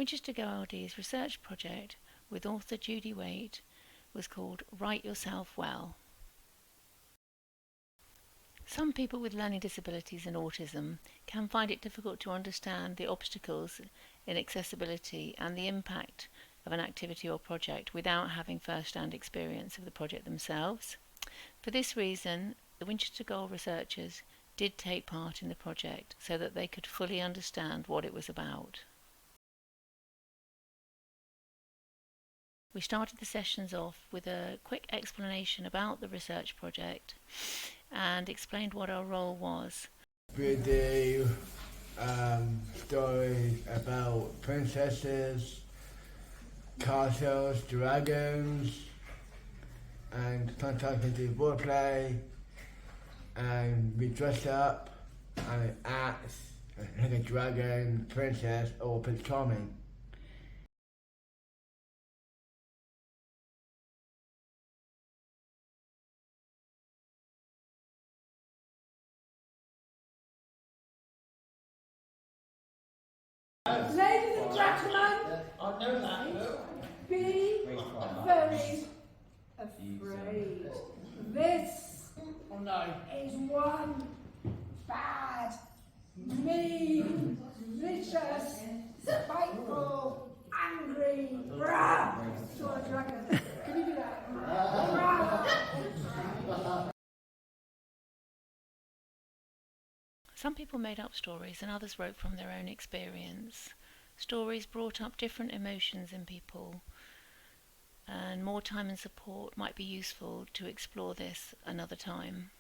Winchester Go LD's research project with author Judy Waite was called Write Yourself Well. Some people with learning disabilities and autism can find it difficult to understand the obstacles in accessibility and the impact of an activity or project without having first-hand experience of the project themselves. For this reason, the Winchester Go researchers did take part in the project so that they could fully understand what it was about. We started the sessions off with a quick explanation about the research project and explained what our role was. We do stories about princesses, castles, dragons, and sometimes we do roleplay, and we dress up and act like a dragon, princess, or Prince Charming. Ladies and gentlemen, be very afraid. This is one bad, mean, vicious, spiteful, angry, sort of dragon. Can you do that? Some people made up stories and others wrote from their own experience. Stories brought up different emotions in people, and more time and support might be useful to explore this another time.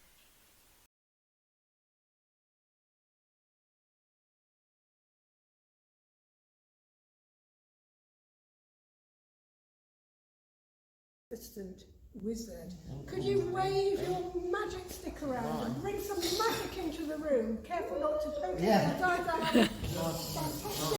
Assistant wizard, could you wave your magic stick around and bring some magic into the room? Careful not to poke it and die down. Fantastic.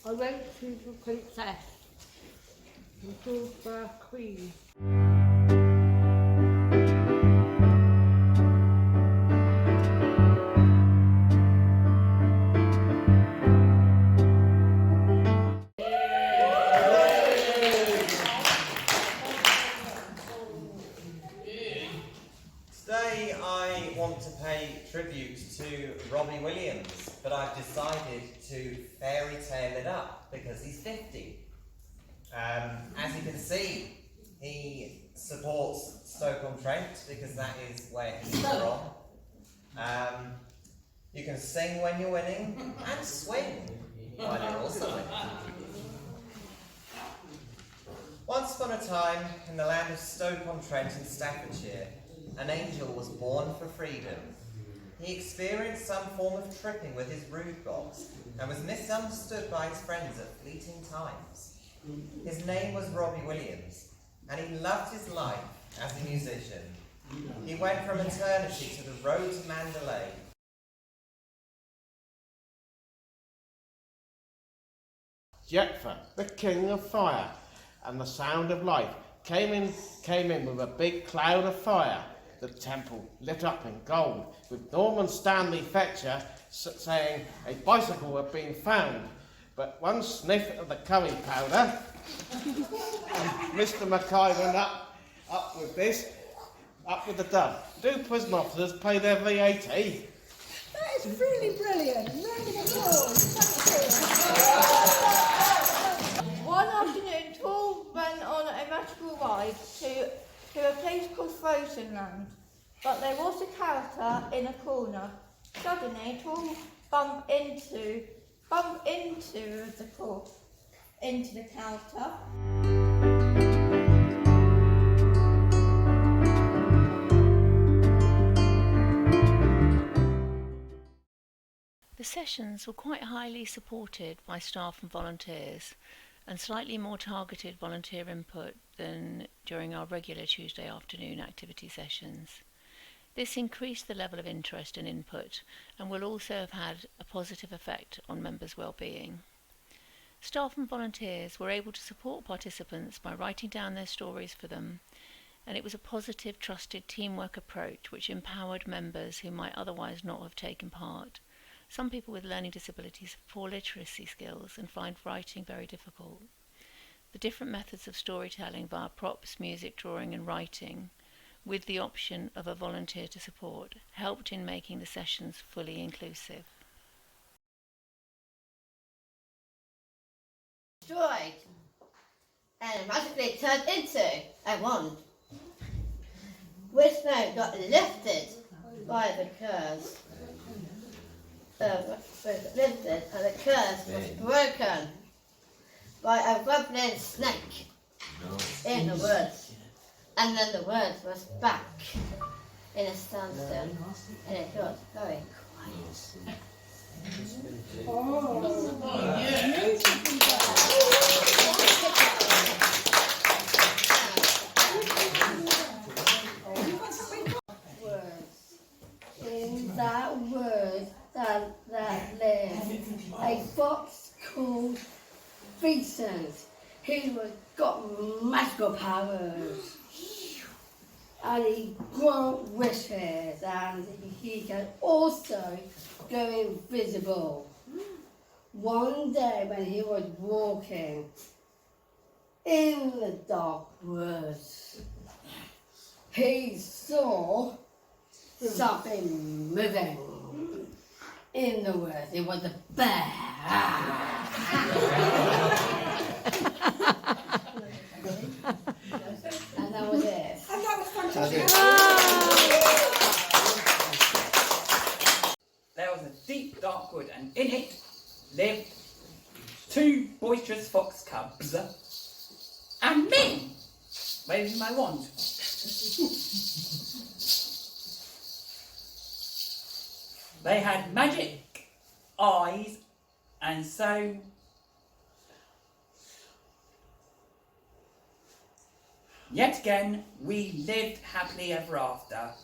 I went to the princess and called for a queen. Today I want to pay tribute to Robbie Williams, but I've decided to fairy tale it up because he's 50. As you can see, he supports Stoke-on-Trent because that is where he's from. You can sing when you're winning and swing while you're also winning. Once upon a time, in the land of Stoke-on-Trent in Staffordshire, an angel was born for freedom. He experienced some form of tripping with his rude box and was misunderstood by his friends at fleeting times. His name was Robbie Williams, and he loved his life as a musician. He went from eternity to the road to Mandalay. Jephthah, the king of fire, and the sound of life came in with a big cloud of fire. The temple lit up in gold, with Norman Stanley Fetcher saying a bicycle had been found. But one sniff of the curry powder, and Mr. Mackay went up with this, up with the dove. Do prison officers pay their VAT? That is really brilliant. Round of applause. One afternoon, Tall went on a magical ride to a place called Frozen Land, but there was a character in a corner. Suddenly, Tall bumped into the character. The sessions were quite highly supported by staff and volunteers, and slightly more targeted volunteer input than during our regular Tuesday afternoon activity sessions. This increased the level of interest and input and will also have had a positive effect on members' well-being. Staff and volunteers were able to support participants by writing down their stories for them, and it was a positive, trusted teamwork approach which empowered members who might otherwise not have taken part. Some people with learning disabilities have poor literacy skills and find writing very difficult. The different methods of storytelling via props, music, drawing and writing, with the option of a volunteer to support, helped in making the sessions fully inclusive. Destroyed and magically turned into a wand, which now got lifted by the curse. Lifted and the curse was broken by a wobbling snake in the woods, and then the woods was back in a standstill, and it got very quiet. In that word that lived a fox called Vincent, who got magical powers, and he grant wishes, and he can also go invisible. One day when he was walking in the dark woods, he saw something moving in the woods. It was a bear. And that was it. And that was fantastic. There was a deep dark wood, and in it lived 2 boisterous fox cubs and me, waving my wand. They had magic eyes, and so yet again we lived happily ever after.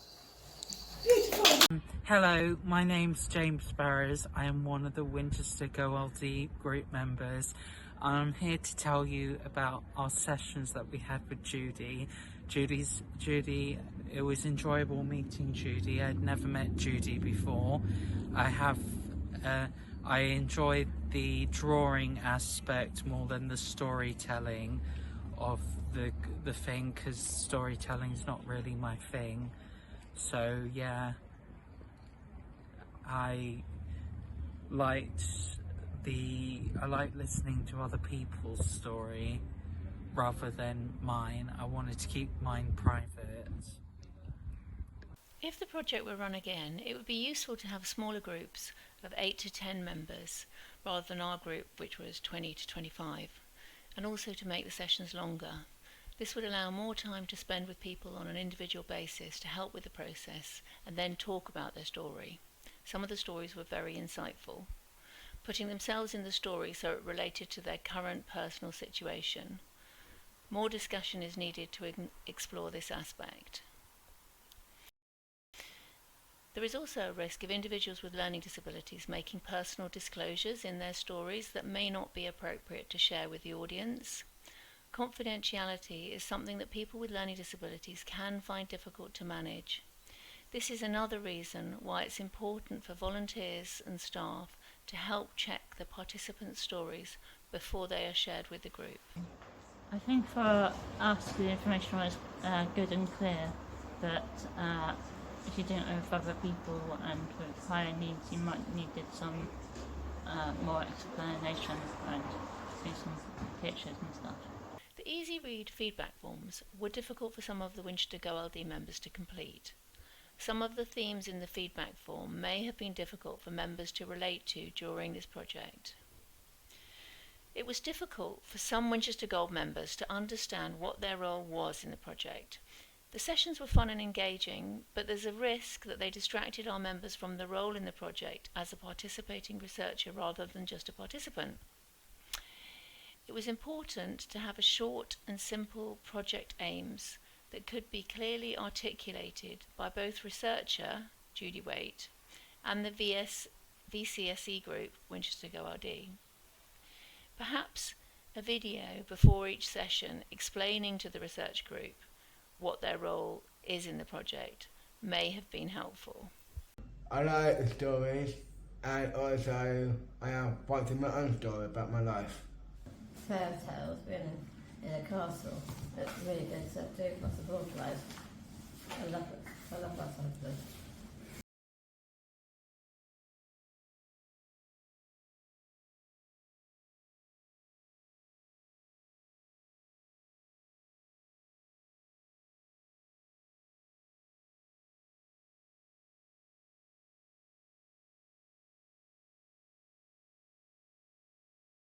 Hello, my name's James Sparrows. I am one of the Winchester Go LD group members. I'm here to tell you about our sessions that we had with Judy. Judy, it was enjoyable meeting Judy. I'd never met Judy before. I enjoyed the drawing aspect more than the storytelling of the thing, because storytelling is not really my thing. So yeah, I liked listening to other people's story rather than mine. I wanted to keep mine private. If the project were run again, it would be useful to have smaller groups of 8 to 10 members rather than our group, which was 20 to 25, and also to make the sessions longer. This would allow more time to spend with people on an individual basis to help with the process and then talk about their story. Some of the stories were very insightful, putting themselves in the story so it related to their current personal situation. More discussion is needed to explore this aspect. There is also a risk of individuals with learning disabilities making personal disclosures in their stories that may not be appropriate to share with the audience. Confidentiality is something that people with learning disabilities can find difficult to manage. This is another reason why it's important for volunteers and staff to help check the participants' stories before they are shared with the group. I think for us the information was good and clear, but if you don't know with other people and with higher needs, you might needed some more explanation and do some pictures and stuff. The easy read feedback forms were difficult for some of the Winchester Go LD members to complete. Some of the themes in the feedback form may have been difficult for members to relate to during this project. It was difficult for some Winchester Gold members to understand what their role was in the project. The sessions were fun and engaging, but there's a risk that they distracted our members from the role in the project as a participating researcher rather than just a participant. It was important to have a short and simple project aims that could be clearly articulated by both researcher Judy Waite and the VCSE group Winchester Go LD. Perhaps a video before each session explaining to the research group what their role is in the project may have been helpful. I like the stories, and also I am writing my own story about my life. Fairy tales written in a castle. It's really good to do lots of life. I love it. I love that sort of thing.